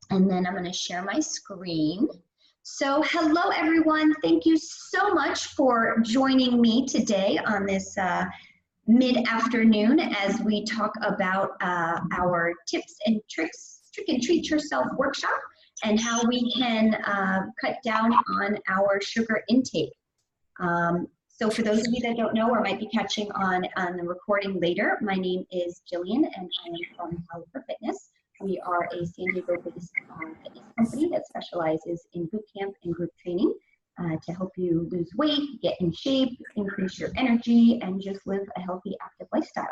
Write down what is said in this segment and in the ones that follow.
And then I'm going to share my screen. So hello, everyone. Thank you so much for joining me today on this mid-afternoon as we talk about our tips and tricks, Trick and Treat Yourself workshop and how we can cut down on our sugar intake. So for those of you that don't know or might be catching on the recording later, my name is Jillian and I am from Cali for Fitness. We are a San Diego-based fitness company that specializes in boot camp and group training to help you lose weight, get in shape, increase your energy, and just live a healthy, active lifestyle.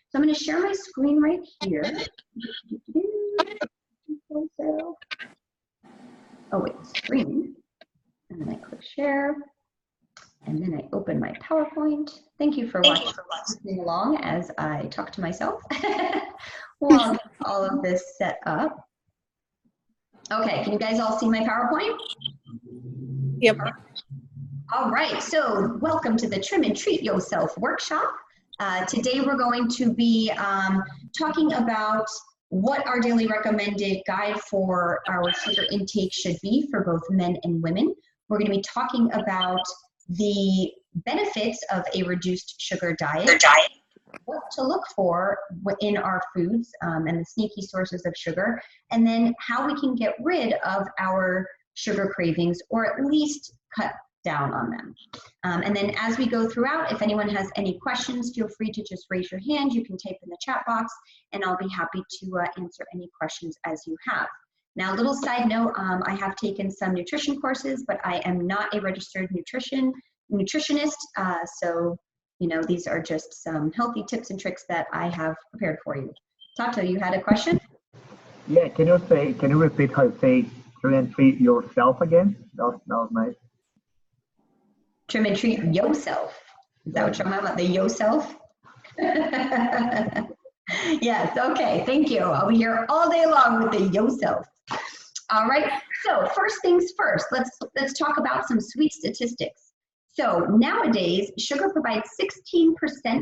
So I'm going to share my screen right here. Oh wait, screen. And then I click share. And then I open my PowerPoint. Thank you for watching along as I talk to myself while I get all of this set up. Okay, can you guys all see my PowerPoint? Yep. All right, so welcome to the Trim and Treat Yourself workshop. Today we're going to be talking about what our daily recommended guide for our sugar intake should be for both men and women. We're going to be talking about the benefits of a reduced sugar diet, what to look for in our foods and the sneaky sources of sugar, and then how we can get rid of our sugar cravings or at least cut down on them. And then as we go throughout, if anyone has any questions, feel free to just raise your hand. You can type in the chat box and I'll be happy to answer any questions as you have. Now, a little side note, I have taken some nutrition courses, but I am not a registered nutritionist. So, you know, these are just some healthy tips and tricks that I have prepared for you. Tato, you had a question? Yeah, can you repeat how to say trim and treat yourself again? That was nice. Trim and treat yourself. Is that what you're talking about, the yourself? Yes, okay, thank you. I'll be here all day long with the yourself. All right, so first things first, let's talk about some sweet statistics. So nowadays, sugar provides 16%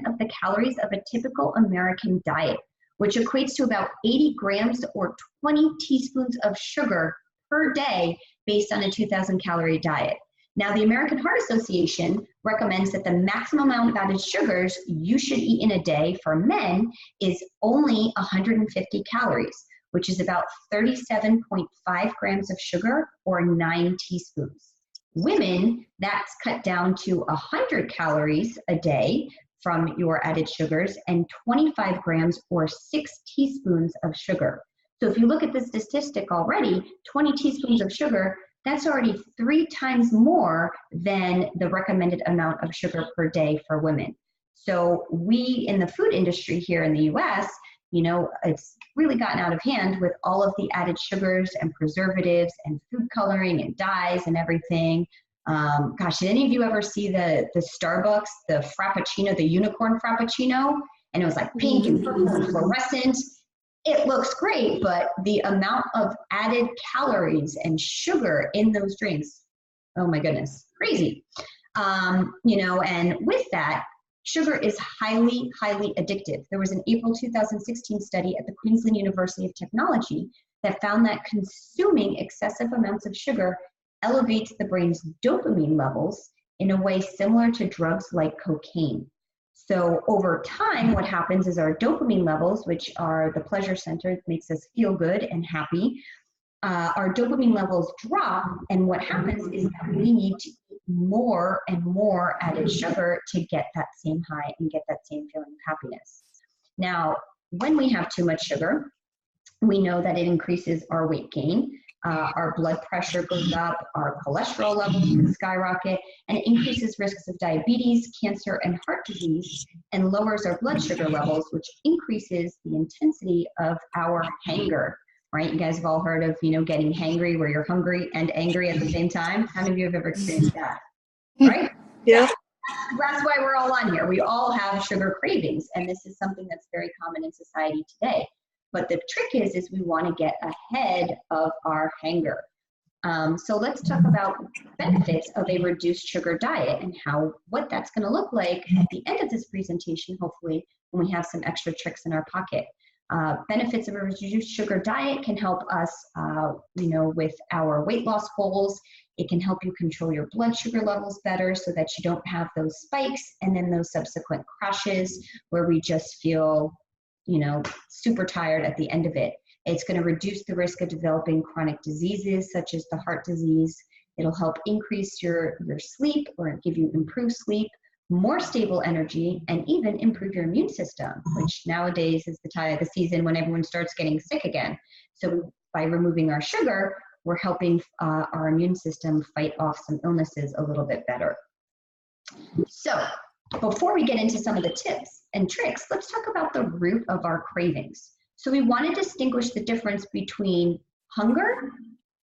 of the calories of a typical American diet, which equates to about 80 grams or 20 teaspoons of sugar per day based on a 2,000 calorie diet. Now, the American Heart Association recommends that the maximum amount of added sugars you should eat in a day for men is only 150 calories, which is about 37.5 grams of sugar or 9 teaspoons. Women, that's cut down to 100 calories a day from your added sugars and 25 grams or 6 teaspoons of sugar. So if you look at the statistic already, 20 teaspoons of sugar, that's already 3 times more than the recommended amount of sugar per day for women. So we in the food industry here in the US, you know, it's really gotten out of hand with all of the added sugars and preservatives and food coloring and dyes and everything. Gosh, did any of you ever see the Starbucks, the Frappuccino, the unicorn Frappuccino? And it was like pink and purple and fluorescent. It looks great, but the amount of added calories and sugar in those drinks, oh my goodness, crazy. You know, and with that, sugar is highly, highly addictive. There was an April 2016 study at the Queensland University of Technology that found that consuming excessive amounts of sugar elevates the brain's dopamine levels in a way similar to drugs like cocaine. So over time, what happens is our dopamine levels, which are the pleasure center that makes us feel good and happy, our dopamine levels drop, and what happens is that we need to eat more and more added sugar to get that same high and get that same feeling of happiness. Now, when we have too much sugar, we know that it increases our weight gain, our blood pressure goes up, our cholesterol levels can skyrocket, and it increases risks of diabetes, cancer, and heart disease, and lowers our blood sugar levels, which increases the intensity of our hunger. Right? You guys have all heard of, you know, getting hangry where you're hungry and angry at the same time. How many of you have ever experienced that? Right? Yeah. That's why we're all on here. We all have sugar cravings, and this is something that's very common in society today. But the trick is we want to get ahead of our hunger. So let's talk about benefits of a reduced sugar diet and what that's going to look like at the end of this presentation, hopefully, when we have some extra tricks in our pocket. Benefits of a reduced sugar diet can help us, with our weight loss goals. It can help you control your blood sugar levels better so that you don't have those spikes and then those subsequent crashes where we just feel, super tired at the end of it. It's going to reduce the risk of developing chronic diseases such as the heart disease. It'll help increase your sleep or give you improved sleep, more stable energy, and even improve your immune system, which nowadays is the time of the season when everyone starts getting sick again. So by removing our sugar, we're helping our immune system fight off some illnesses a little bit better. So before we get into some of the tips and tricks, let's talk about the root of our cravings. So we want to distinguish the difference between hunger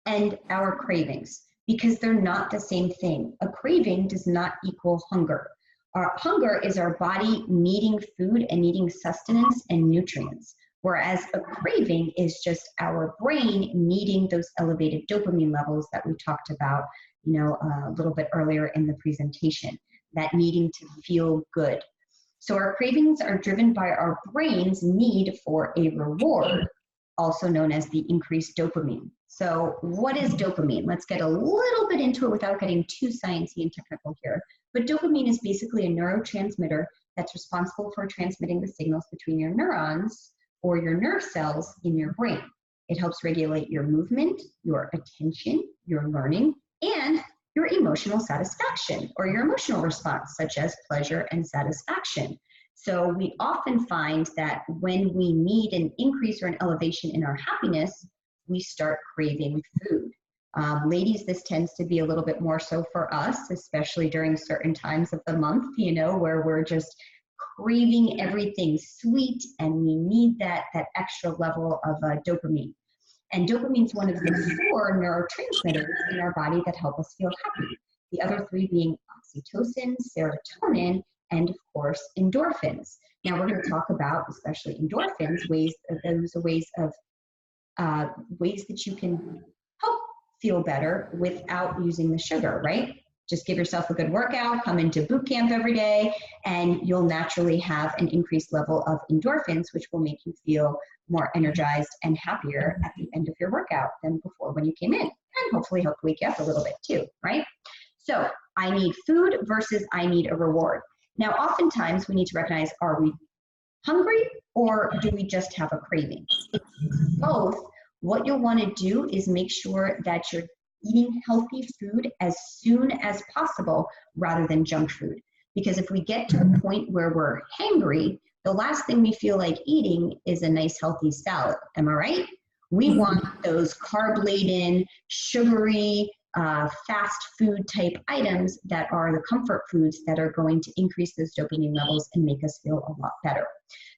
and our cravings because they're not the same thing. A craving does not equal hunger. Our hunger is our body needing food and needing sustenance and nutrients, whereas a craving is just our brain needing those elevated dopamine levels that we talked about, a little bit earlier in the presentation, that needing to feel good. So our cravings are driven by our brain's need for a reward, also known as the increased dopamine. So what is dopamine? Let's get a little bit into it without getting too sciencey and technical here. But dopamine is basically a neurotransmitter that's responsible for transmitting the signals between your neurons or your nerve cells in your brain. It helps regulate your movement, your attention, your learning, and your emotional satisfaction or your emotional response, such as pleasure and satisfaction. So we often find that when we need an increase or an elevation in our happiness, we start craving food. Ladies, this tends to be a little bit more so for us, especially during certain times of the month, where we're just craving everything sweet and we need that extra level of dopamine. And dopamine is one of the 4 neurotransmitters in our body that help us feel happy. The other 3 being oxytocin, serotonin, and of course, endorphins. Now we're going to talk about, especially endorphins, ways that you can help feel better without using the sugar, right? Just give yourself a good workout, come into boot camp every day, and you'll naturally have an increased level of endorphins, which will make you feel more energized and happier at the end of your workout than before when you came in, and hopefully help wake you up a little bit too, right? So I need food versus I need a reward. Now, oftentimes we need to recognize, are we hungry or do we just have a craving? If both, what you'll want to do is make sure that you're eating healthy food as soon as possible rather than junk food. Because if we get to the point where we're hangry, the last thing we feel like eating is a nice healthy salad. Am I right? We want those carb-laden, sugary, fast food type items that are the comfort foods that are going to increase those dopamine levels and make us feel a lot better.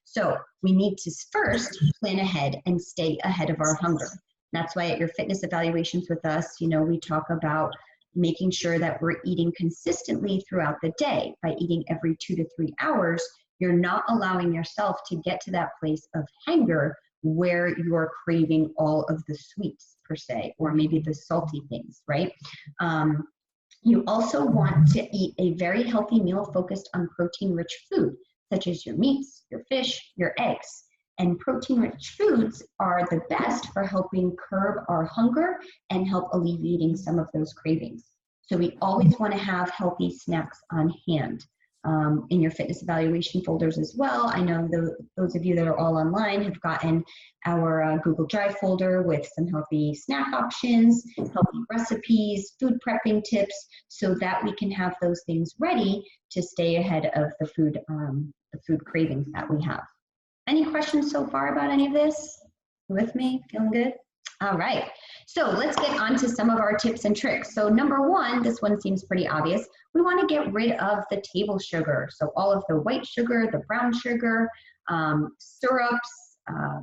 So we need to first plan ahead and stay ahead of our hunger. That's why at your fitness evaluations with us, we talk about making sure that we're eating consistently throughout the day. By eating every 2 to 3 hours, you're not allowing yourself to get to that place of hunger where you're craving all of the sweets per se, or maybe the salty things, right? You also want to eat a very healthy meal focused on protein-rich food, such as your meats, your fish, your eggs. And protein-rich foods are the best for helping curb our hunger and help alleviating some of those cravings. So we always want to have healthy snacks on hand. In your fitness evaluation folders as well. I know those of you that are all online have gotten our Google Drive folder with some healthy snack options, healthy recipes, food prepping tips, so that we can have those things ready to stay ahead of the food cravings that we have. Any questions so far about any of this? With me? Feeling good? All right, so let's get on to some of our tips and tricks. So number 1, this one seems pretty obvious. We want to get rid of the table sugar. So all of the white sugar, the brown sugar, syrups,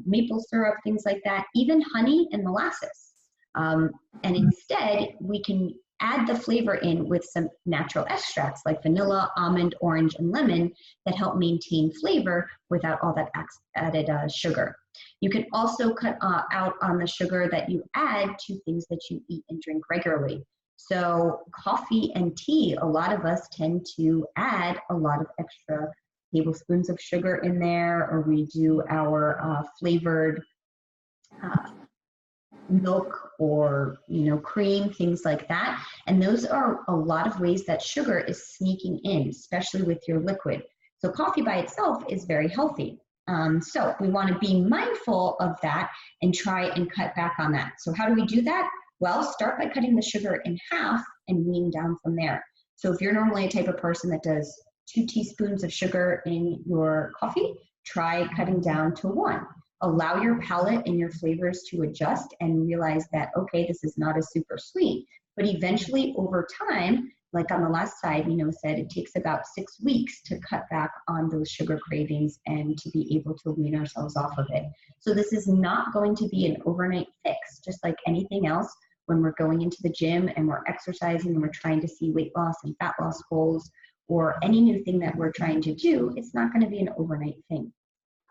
maple syrup, things like that, even honey and molasses. And instead, we can add the flavor in with some natural extracts like vanilla, almond, orange, and lemon that help maintain flavor without all that added sugar. You can also cut out on the sugar that you add to things that you eat and drink regularly. So coffee and tea, a lot of us tend to add a lot of extra tablespoons of sugar in there, or we do our flavored milk or cream, things like that. And those are a lot of ways that sugar is sneaking in, especially with your liquid. So coffee by itself is very healthy. So we want to be mindful of that and try and cut back on that. So how do we do that? Well, start by cutting the sugar in half and wean down from there. So if you're normally a type of person that does 2 teaspoons of sugar in your coffee, try cutting down to 1. Allow your palate and your flavors to adjust and realize that, okay, this is not as super sweet, but eventually over time, like on the last slide, said it takes about 6 weeks to cut back on those sugar cravings and to be able to wean ourselves off of it. So this is not going to be an overnight fix, just like anything else. When we're going into the gym and we're exercising and we're trying to see weight loss and fat loss goals, or any new thing that we're trying to do, it's not going to be an overnight thing.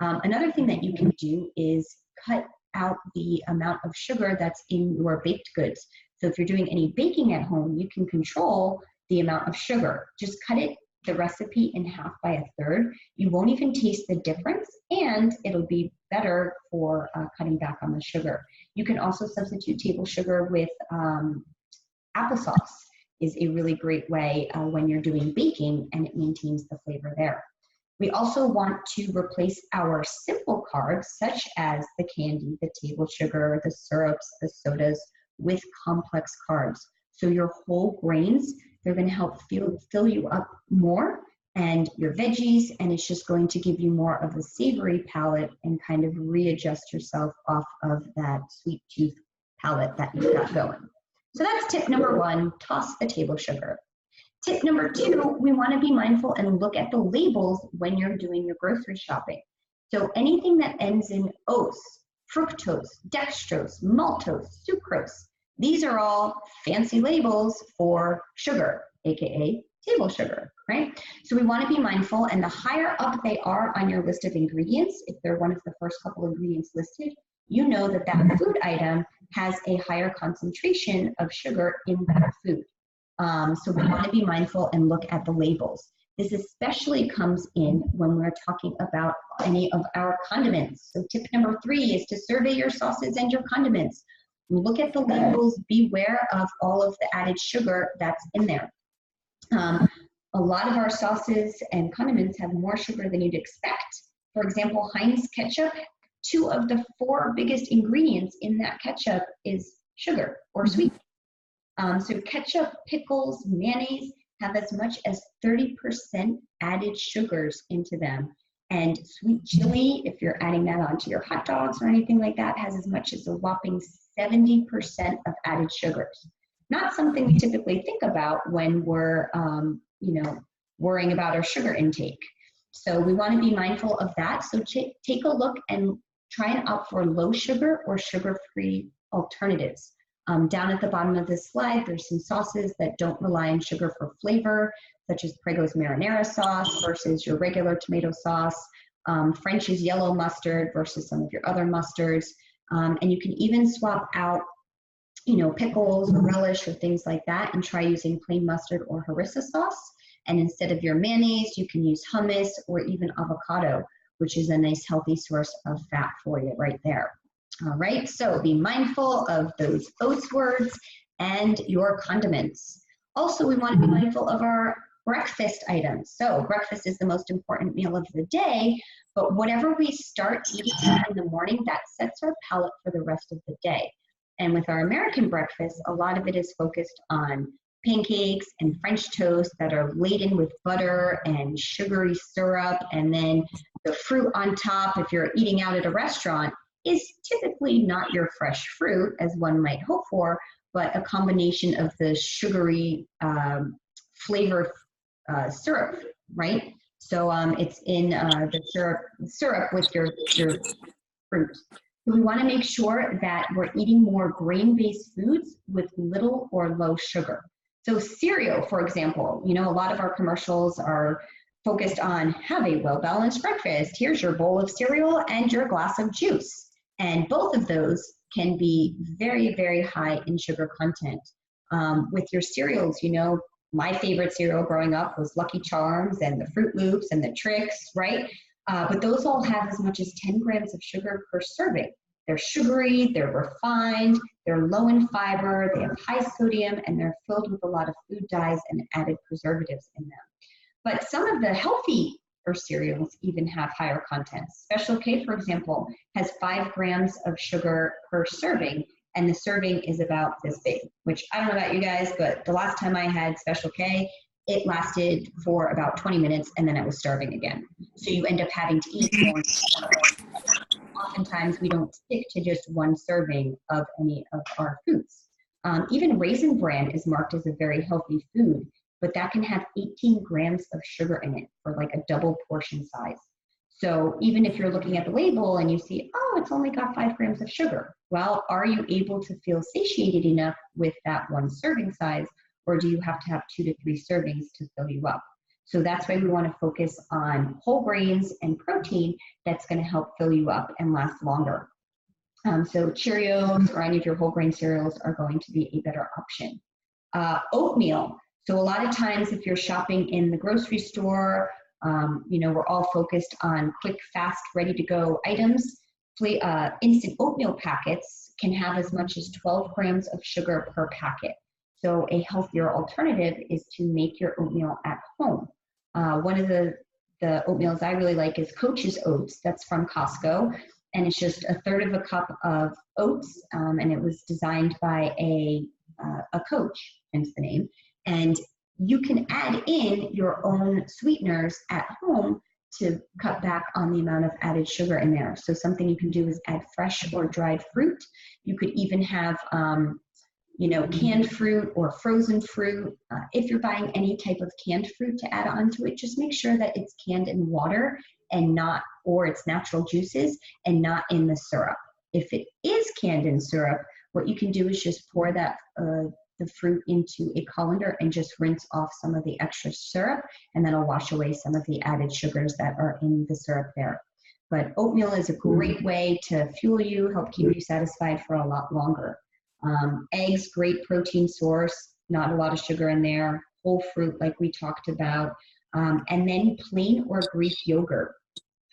Another thing that you can do is cut out the amount of sugar that's in your baked goods. So if you're doing any baking at home, you can control the amount of sugar. Just cut the recipe in half by 1/3. You won't even taste the difference, and it'll be better for cutting back on the sugar. You can also substitute table sugar with applesauce. Is a really great way when you're doing baking, and it maintains the flavor there. We also want to replace our simple carbs, such as the candy, the table sugar, the syrups, the sodas, with complex carbs. So your whole grains, they're going to help fill you up more, and your veggies, and it's just going to give you more of a savory palate and kind of readjust yourself off of that sweet tooth palate that you've got going. So that's tip number 1, toss the table sugar. Tip number 2, we want to be mindful and look at the labels when you're doing your grocery shopping. So anything that ends in ose, fructose, dextrose, maltose, sucrose, these are all fancy labels for sugar, aka table sugar, right? So we want to be mindful, and the higher up they are on your list of ingredients, if they're one of the first couple ingredients listed, you know that that food item has a higher concentration of sugar in that food. So we want to be mindful and look at the labels. This especially comes in when we're talking about any of our condiments. So tip number 3 is to survey your sauces and your condiments. Look at the labels, beware of all of the added sugar that's in there. A lot of our sauces and condiments have more sugar than you'd expect. For example, Heinz ketchup, 2 of the 4 biggest ingredients in that ketchup is sugar or sweet. So ketchup, pickles, mayonnaise have as much as 30% added sugars into them. And sweet chili, if you're adding that onto your hot dogs or anything like that, has as much as a whopping 70% of added sugars. Not something we typically think about when we're, worrying about our sugar intake. So we want to be mindful of that. So take a look and try and opt for low sugar or sugar-free alternatives. Down at the bottom of this slide, there's some sauces that don't rely on sugar for flavor, such as Prego's marinara sauce versus your regular tomato sauce, French's yellow mustard versus some of your other mustards. And you can even swap out, pickles or relish or things like that and try using plain mustard or harissa sauce. And instead of your mayonnaise, you can use hummus or even avocado, which is a nice healthy source of fat for you right there. All right, so be mindful of those oats words and your condiments. Also, we want to be mindful of our breakfast items. So breakfast is the most important meal of the day, but whatever we start eating in the morning, that sets our palate for the rest of the day. And with our American breakfast, a lot of it is focused on pancakes and French toast that are laden with butter and sugary syrup, and then the fruit on top, if you're eating out at a restaurant, is typically not your fresh fruit, as one might hope for, but a combination of the sugary flavor syrup, right? So it's in the syrup with your fruit. So we want to make sure that we're eating more grain-based foods with little or low sugar. So cereal, for example, a lot of our commercials are focused on have a well-balanced breakfast. Here's your bowl of cereal and your glass of juice. And both of those can be very, very high in sugar content. With your cereals, my favorite cereal growing up was Lucky Charms and the Fruit Loops and the Trix, right? But those all have as much as 10 grams of sugar per serving. They're sugary, they're refined, they're low in fiber, they have high sodium, and they're filled with a lot of food dyes and added preservatives in them. But some of the healthier cereals even have higher contents. Special K, for example, has 5 grams of sugar per serving, and the serving is about this big, which I don't know about you guys, but the last time I had Special K, it lasted for about 20 minutes and then I was starving again. So you end up having to eat more. Oftentimes we don't stick to just one serving of any of our foods. Even Raisin Bran is marked as a very healthy food, but that can have 18 grams of sugar in it for like a double portion size. So even if you're looking at the label and you see, oh, it's only got 5 grams of sugar, well, are you able to feel satiated enough with that one serving size, or do you have to have 2 to 3 servings to fill you up? So that's why we want to focus on whole grains and protein that's going to help fill you up and last longer. So Cheerios or any of your whole grain cereals are going to be a better option. Oatmeal. So a lot of times if you're shopping in the grocery store, you know, we're all focused on quick, fast, ready to go items. Instant oatmeal packets can have as much as 12 grams of sugar per packet. So a healthier alternative is to make your oatmeal at home. One of the oatmeals I really like is Coach's Oats. That's from Costco. And it's just 1/3 cup of oats. And it was designed by a coach, hence the name. And you can add in your own sweeteners at home to cut back on the amount of added sugar in there. So something you can do is add fresh or dried fruit. You could even have, you know, canned fruit or frozen fruit. If you're buying any type of canned fruit to add onto it, just make sure that it's canned in water and not, or it's natural juices and not in the syrup. If it is canned in syrup, what you can do is just pour that the fruit into a colander and just rinse off some of the extra syrup, and that'll wash away some of the added sugars that are in the syrup there. But oatmeal is a great way to fuel you, help keep you satisfied for a lot longer. Eggs, great protein source, not a lot of sugar in there. Whole fruit, like we talked about. And then plain or Greek yogurt.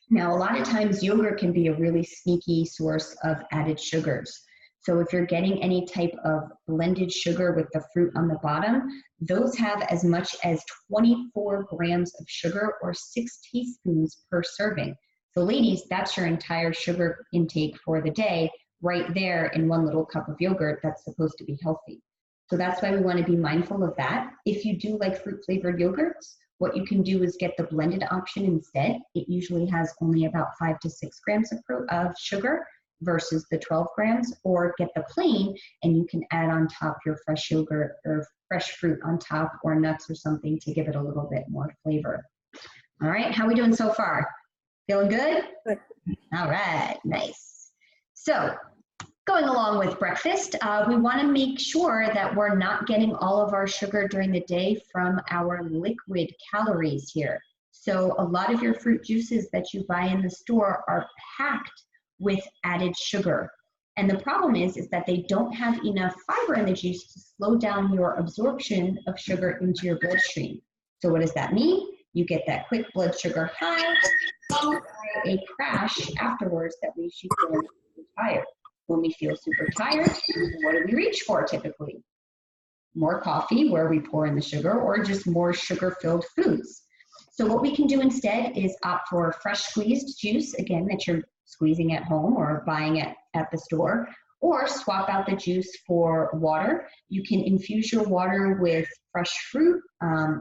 Now, a lot of times yogurt can be a really sneaky source of added sugars. So if you're getting any type of blended sugar with the fruit on the bottom, those have as much as 24 grams of sugar or 6 teaspoons per serving. So ladies, that's your entire sugar intake for the day right there in one little cup of yogurt that's supposed to be healthy. So that's why we want to be mindful of that. If you do like fruit flavored yogurts, what you can do is get the blended option instead. It usually has only about 5 to 6 grams of sugar versus the 12 grams, or get the plain and you can add on top your fresh yogurt or fresh fruit on top, or nuts or something to give it a little bit more flavor. All right, how are we doing so far? Feeling good? Good. All right, nice. So going along with breakfast, we want to make sure that we're not getting all of our sugar during the day from our liquid calories here. So a lot of your fruit juices that you buy in the store are packed with added sugar. And the problem is that they don't have enough fiber in the juice to slow down your absorption of sugar into your bloodstream. So what does that mean? You get that quick blood sugar high, followed by a crash afterwards that leaves you feeling super tired. When we feel super tired, what do we reach for typically? More coffee, where we pour in the sugar, or just more sugar-filled foods. So what we can do instead is opt for fresh squeezed juice, again, that you're squeezing at home or buying at the store, or swap out the juice for water. You can infuse your water with fresh fruit.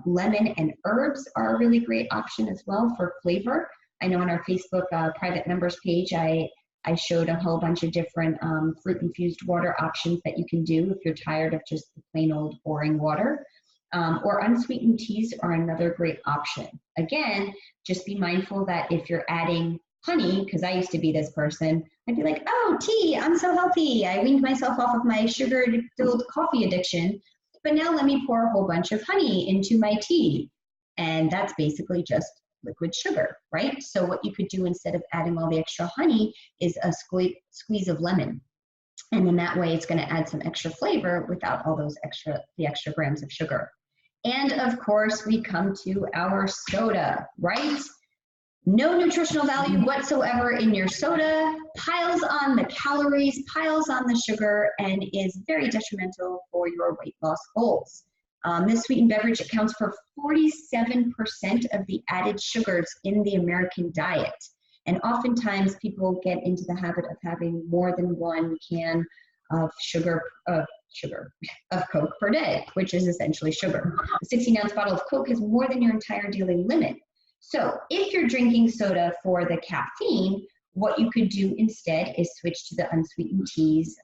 Lemon and herbs are a really great option as well for flavor. I know on our Facebook private members page, I showed a whole bunch of different fruit-infused water options that you can do if you're tired of just the plain old boring water. Or unsweetened teas are another great option. Again, just be mindful that if you're adding honey, because I used to be this person, I'd be like, oh, tea, I'm so healthy. I weaned myself off of my sugar-filled coffee addiction, but now let me pour a whole bunch of honey into my tea. And that's basically just liquid sugar, right? So what you could do instead of adding all the extra honey is a squeeze of lemon. And then that way it's going to add some extra flavor without all those extra grams of sugar. And of course, we come to our soda, right? No nutritional value whatsoever in your soda, piles on the calories, piles on the sugar, and is very detrimental for your weight loss goals. This sweetened beverage accounts for 47% of the added sugars in the American diet. And oftentimes people get into the habit of having more than one can of Coke per day, which is essentially sugar. A 16-ounce bottle of Coke has more than your entire daily limit. So if you're drinking soda for the caffeine, what you could do instead is switch to the unsweetened teas,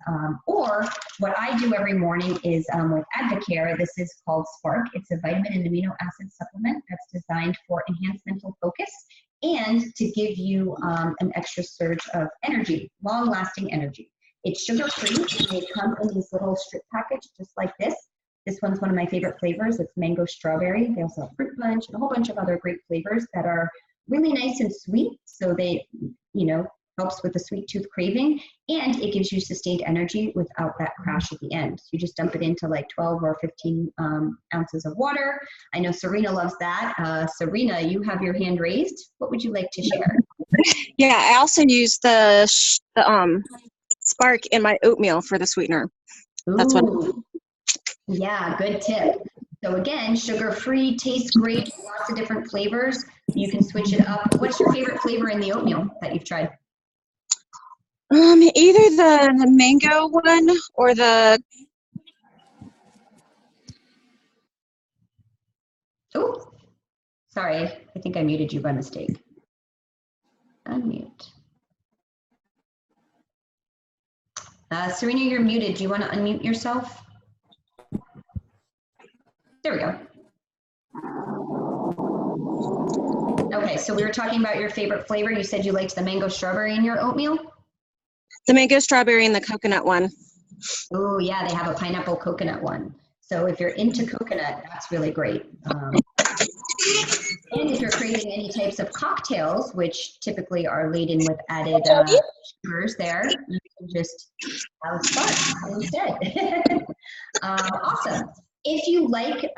or what I do every morning is with Advocare. This is called Spark. It's a vitamin and amino acid supplement that's designed for enhanced mental focus and to give you an extra surge of energy, long-lasting energy. It's sugar-free, and they come in these little strip package just like this. This one's one of my favorite flavors. It's mango strawberry. They also have fruit punch and a whole bunch of other great flavors that are really nice and sweet. So they, helps with the sweet tooth craving, and it gives you sustained energy without that crash at the end. So you just dump it into like 12 or 15 ounces of water. I know Serena loves that. Serena, you have your hand raised. What would you like to share? Yeah, I also use the Spark in my oatmeal for the sweetener. That's what. Yeah, good tip. So again, sugar-free, tastes great, lots of different flavors. You can switch it up. What's your favorite flavor in the oatmeal that you've tried? Either the mango one or the. Oh, sorry. I think I muted you by mistake. Unmute. Serena, you're muted. Do you want to unmute yourself? There we go. Okay, so we were talking about your favorite flavor. You said you liked the mango strawberry in your oatmeal? The mango strawberry and the coconut one. Oh, yeah, they have a pineapple coconut one. So if you're into coconut, that's really great. And if you're craving any types of cocktails, which typically are laden with added sugars there, you can just have Spark instead. Awesome. If you like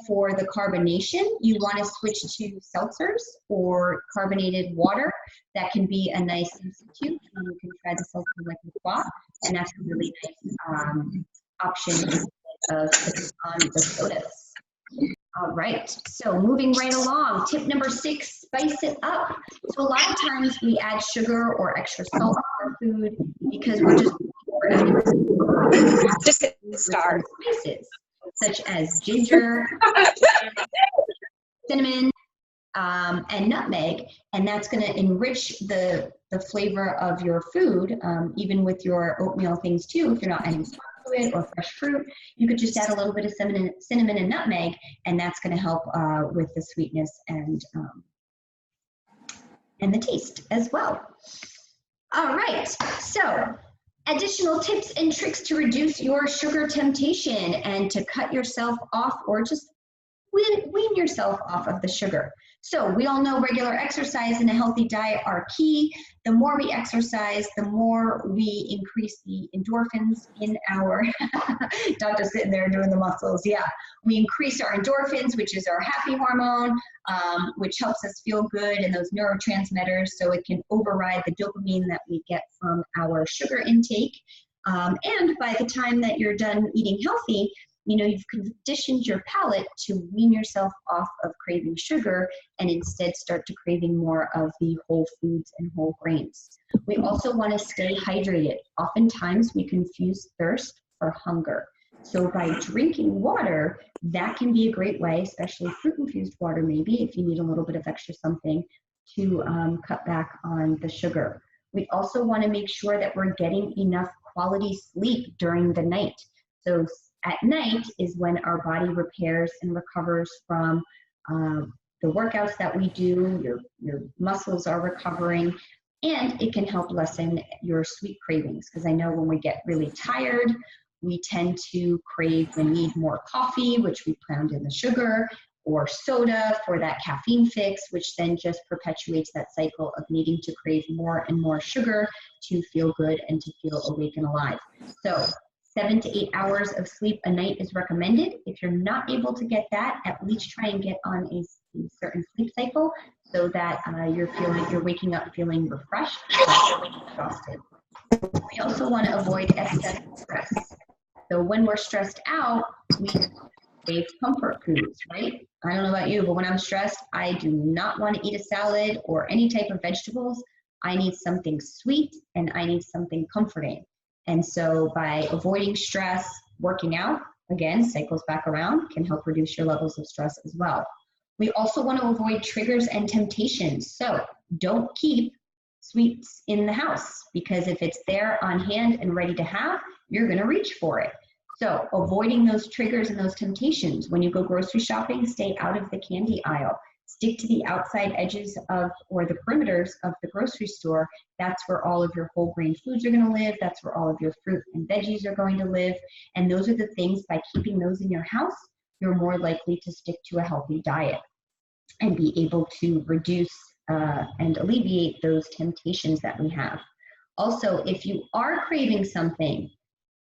for the carbonation, you want to switch to seltzers or carbonated water. That can be a nice substitute. You can try the seltzer like LaCroix, and that's a really nice option of on the sodas. All right, so moving right along, tip number 6, spice it up. So a lot of times we add sugar or extra salt to our food because we're just start spices such as ginger, cinnamon, and nutmeg, and that's going to enrich the flavor of your food, even with your oatmeal things too. If you're not adding salt to it or fresh fruit, you could just add a little bit of cinnamon and nutmeg, and that's going to help with the sweetness and the taste as well. All right, so additional tips and tricks to reduce your sugar temptation and to cut yourself off or just wean yourself off of the sugar. So we all know regular exercise and a healthy diet are key. The more we exercise, the more we increase the endorphins in our, Doctor's sitting there doing the muscles, yeah. We increase our endorphins, which is our happy hormone, which helps us feel good, and those neurotransmitters, so it can override the dopamine that we get from our sugar intake. And by the time that you're done eating healthy, you've conditioned your palate to wean yourself off of craving sugar and instead start to craving more of the whole foods and whole grains. We also want to stay hydrated. Oftentimes we confuse thirst for hunger. So by drinking water, that can be a great way, especially fruit-infused water maybe, if you need a little bit of extra something to cut back on the sugar. We also want to make sure that we're getting enough quality sleep during the night. So at night is when our body repairs and recovers from the workouts that we do, your muscles are recovering, and it can help lessen your sweet cravings. Because I know when we get really tired, we tend to crave and need more coffee, which we pound in the sugar, or soda for that caffeine fix, which then just perpetuates that cycle of needing to crave more and more sugar to feel good and to feel awake and alive. So 7 to 8 hours of sleep a night is recommended. If you're not able to get that, at least try and get on a certain sleep cycle so that you're waking up feeling refreshed, exhausted. We also want to avoid excess stress. So when we're stressed out, we crave comfort foods, right? I don't know about you, but when I'm stressed, I do not want to eat a salad or any type of vegetables. I need something sweet and I need something comforting. And so by avoiding stress, working out, again, cycles back around, can help reduce your levels of stress as well. We also want to avoid triggers and temptations. So don't keep sweets in the house, because if it's there on hand and ready to have, you're going to reach for it. So avoiding those triggers and those temptations. When you go grocery shopping, stay out of the candy aisle. Stick to the outside edges of, or the perimeters of the grocery store. That's where all of your whole grain foods are going to live. That's where all of your fruit and veggies are going to live. And those are the things, by keeping those in your house, you're more likely to stick to a healthy diet and be able to reduce and alleviate those temptations that we have. Also, if you are craving something,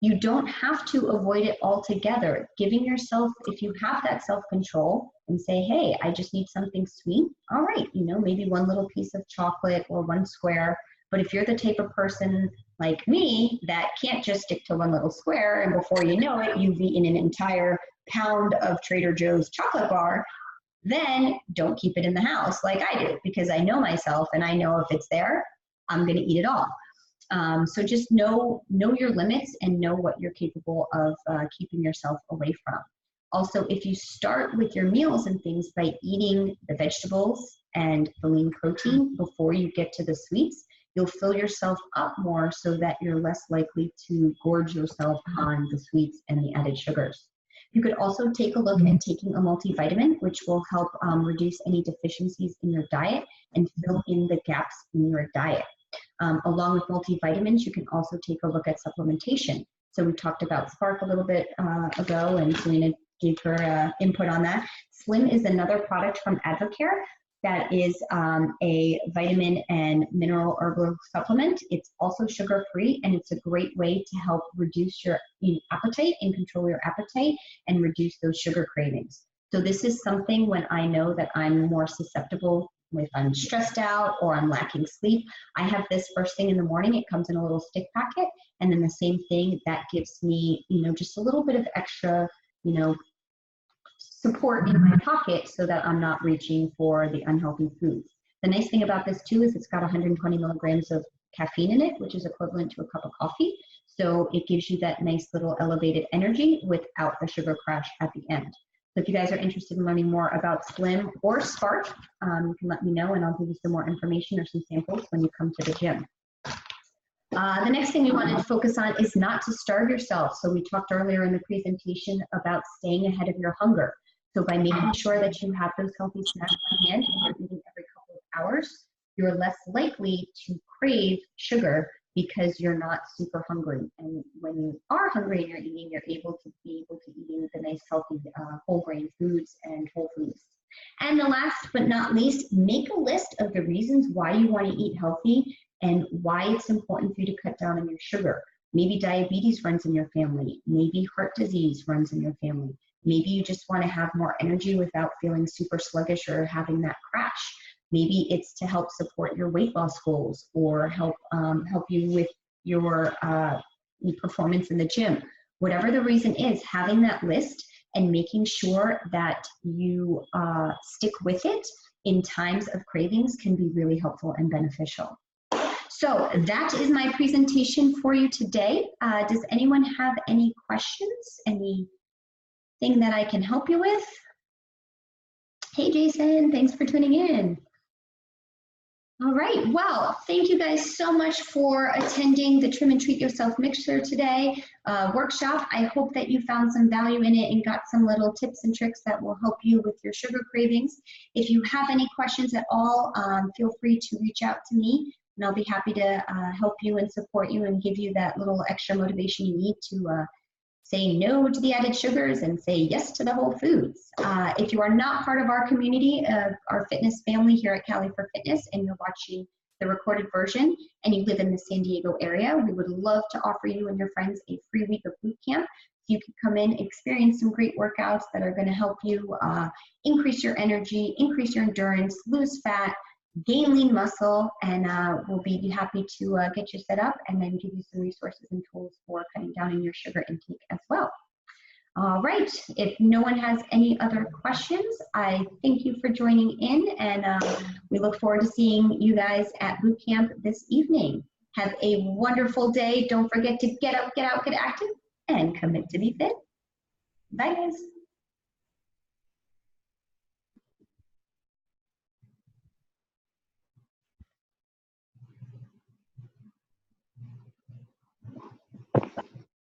you don't have to avoid it altogether. Giving yourself, if you have that self-control and say, hey, I just need something sweet, all right, maybe one little piece of chocolate or one square. But if you're the type of person like me that can't just stick to one little square, and before you know it, you've eaten an entire pound of Trader Joe's chocolate bar, then don't keep it in the house like I do, because I know myself and I know if it's there, I'm going to eat it all. So just know your limits and know what you're capable of keeping yourself away from. Also, if you start with your meals and things by eating the vegetables and the lean protein before you get to the sweets, you'll fill yourself up more so that you're less likely to gorge yourself on the sweets and the added sugars. You could also take a look at taking a multivitamin, which will help reduce any deficiencies in your diet and fill in the gaps in your diet. Along with multivitamins, you can also take a look at supplementation. So we talked about Spark a little bit ago, and Selena gave her input on that. Slim is another product from Advocare that is a vitamin and mineral herbal supplement. It's also sugar-free, and it's a great way to help reduce your appetite and control your appetite and reduce those sugar cravings. So this is something when I know that I'm more susceptible, if I'm stressed out or I'm lacking sleep, I have this first thing in the morning. It comes in a little stick packet, and then the same thing that gives me, just a little bit of extra, support in my pocket so that I'm not reaching for the unhealthy foods. The nice thing about this too is it's got 120 milligrams of caffeine in it, which is equivalent to a cup of coffee. So it gives you that nice little elevated energy without the sugar crash at the end. So if you guys are interested in learning more about Slim or Spark, you can let me know and I'll give you some more information or some samples when you come to the gym. The next thing we wanted to focus on is not to starve yourself. So we talked earlier in the presentation about staying ahead of your hunger. So by making sure that you have those healthy snacks on hand and you're eating every couple of hours, you're less likely to crave sugar because you're not super hungry. And when you are hungry and you're eating, you're able to eating the nice healthy whole grain foods and whole foods. And the last but not least, make a list of the reasons why you want to eat healthy and why it's important for you to cut down on your sugar. Maybe diabetes runs in your family. Maybe heart disease runs in your family. Maybe you just want to have more energy without feeling super sluggish or having that crash. Maybe it's to help support your weight loss goals or help you with your performance in the gym. Whatever the reason is, having that list and making sure that you stick with it in times of cravings can be really helpful and beneficial. So that is my presentation for you today. Does anyone have any questions? Anything that I can help you with? Hey, Jason, thanks for tuning in. All right, well, thank you guys so much for attending the Trim and Treat Yourself Mixer today workshop. I hope that you found some value in it and got some little tips and tricks that will help you with your sugar cravings. If you have any questions at all, feel free to reach out to me, and I'll be happy to help you and support you and give you that little extra motivation you need to say no to the added sugars and say yes to the whole foods. If you are not part of our community, our fitness family here at Cali for Fitness, and you're watching the recorded version and you live in the San Diego area, we would love to offer you and your friends a free week of boot camp. So you can come in, experience some great workouts that are going to help you increase your energy, increase your endurance, lose fat, gain lean muscle, and we'll be happy to get you set up and then give you some resources and tools for cutting down on your sugar intake as well. All right, if no one has any other questions, I thank you for joining in, and we look forward to seeing you guys at boot camp this evening. Have a wonderful day. Don't forget to get up, get out, get active, and commit to be fit. Bye, guys.